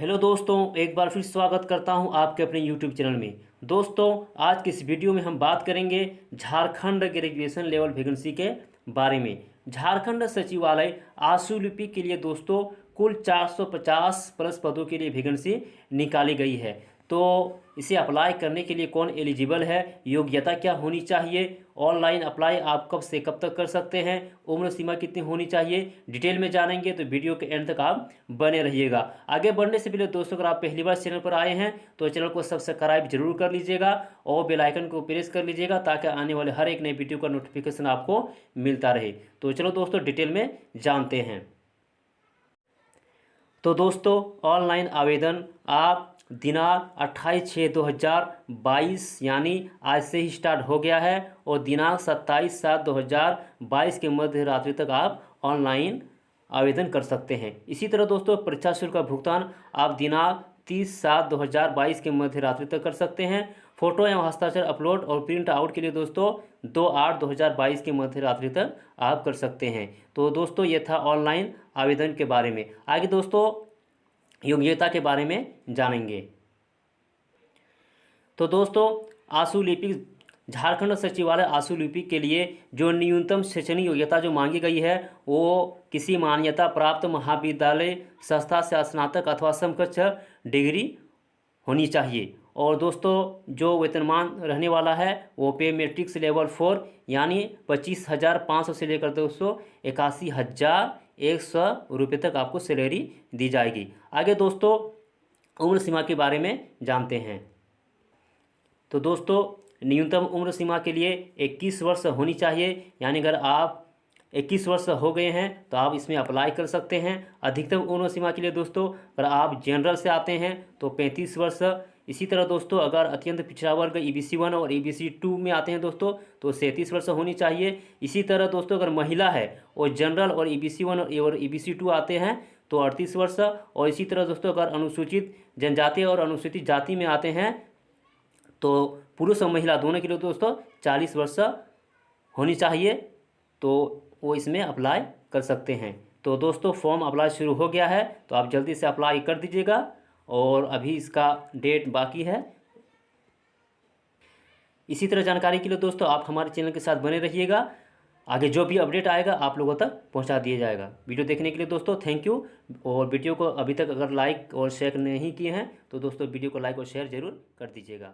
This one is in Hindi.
हेलो दोस्तों, एक बार फिर स्वागत करता हूं आपके अपने यूट्यूब चैनल में। दोस्तों, आज की इस वीडियो में हम बात करेंगे झारखंड ग्रेजुएशन लेवल वैकेंसी के बारे में। झारखंड सचिवालय आशु लिपि के लिए दोस्तों कुल 450 प्लस पदों के लिए वैकेंसी निकाली गई है। तो इसे अप्लाई करने के लिए कौन एलिजिबल है, योग्यता क्या होनी चाहिए, ऑनलाइन अप्लाई आप कब से कब तक कर सकते हैं, उम्र सीमा कितनी होनी चाहिए, डिटेल में जानेंगे। तो वीडियो के एंड तक आप बने रहिएगा। आगे बढ़ने से पहले दोस्तों, अगर आप पहली बार चैनल पर आए हैं तो चैनल को सब्सक्राइब जरूर कर लीजिएगा और बेल आइकन को प्रेस कर लीजिएगा ताकि आने वाले हर एक नए वीडियो का नोटिफिकेशन आपको मिलता रहे। तो चलो दोस्तों, डिटेल में जानते हैं। तो दोस्तों, ऑनलाइन आवेदन आप दिनांक 28/6/2022 यानी आज से ही स्टार्ट हो गया है और दिनांक 27/7/2022 के मध्य रात्रि तक आप ऑनलाइन आवेदन कर सकते हैं। इसी तरह दोस्तों, परीक्षा शुल्क का भुगतान आप दिनांक 30/7/2022 के मध्य रात्रि तक कर सकते हैं। फोटो एवं हस्ताक्षर अपलोड और प्रिंट आउट के लिए दोस्तों 2/8/2022 के मध्य रात्रि तक आप कर सकते हैं। तो दोस्तों, ये था ऑनलाइन आवेदन के बारे में। आगे दोस्तों, योग्यता के बारे में जानेंगे। तो दोस्तों, आशु लिपिक झारखंड सचिवालय आशु लिपि के लिए जो न्यूनतम शैक्षणिक योग्यता जो मांगी गई है वो किसी मान्यता प्राप्त महाविद्यालय संस्था से स्नातक अथवा समकक्ष डिग्री होनी चाहिए। और दोस्तों, जो वेतनमान रहने वाला है वो पे मैट्रिक्स लेवल 4 यानी 25,500 से लेकर दोस्तों 81,100 रुपये तक आपको सैलरी दी जाएगी। आगे दोस्तों, उम्र सीमा के बारे में जानते हैं। तो दोस्तों, न्यूनतम उम्र सीमा के लिए 21 वर्ष होनी चाहिए, यानी अगर आप 21 वर्ष हो गए हैं तो आप इसमें अप्लाई कर सकते हैं। अधिकतम उम्र सीमा के लिए दोस्तों, अगर आप जनरल से आते हैं तो 35 वर्ष। इसी तरह दोस्तों, अगर अत्यंत पिछड़ा वर्ग EBC 1 और EBC 2 में आते हैं दोस्तों तो 37 वर्ष होनी चाहिए। इसी तरह दोस्तों, अगर महिला है और जनरल और EBC 1 और EBC 2 आते हैं तो 38 वर्ष। और इसी तरह दोस्तों, अगर अनुसूचित जनजाति और अनुसूचित जाति में आते हैं तो पुरुष और महिला दोनों के लिए दोस्तों 40 वर्ष होनी चाहिए, तो वो इसमें अप्लाई कर सकते हैं। तो दोस्तों, फॉर्म अप्लाई शुरू हो गया है तो आप जल्दी से अप्लाई कर दीजिएगा और अभी इसका डेट बाकी है। इसी तरह जानकारी के लिए दोस्तों आप हमारे चैनल के साथ बने रहिएगा। आगे जो भी अपडेट आएगा आप लोगों तक पहुंचा दिया जाएगा। वीडियो देखने के लिए दोस्तों थैंक यू। और वीडियो को अभी तक अगर लाइक और शेयर नहीं किए हैं तो दोस्तों वीडियो को लाइक और शेयर जरूर कर दीजिएगा।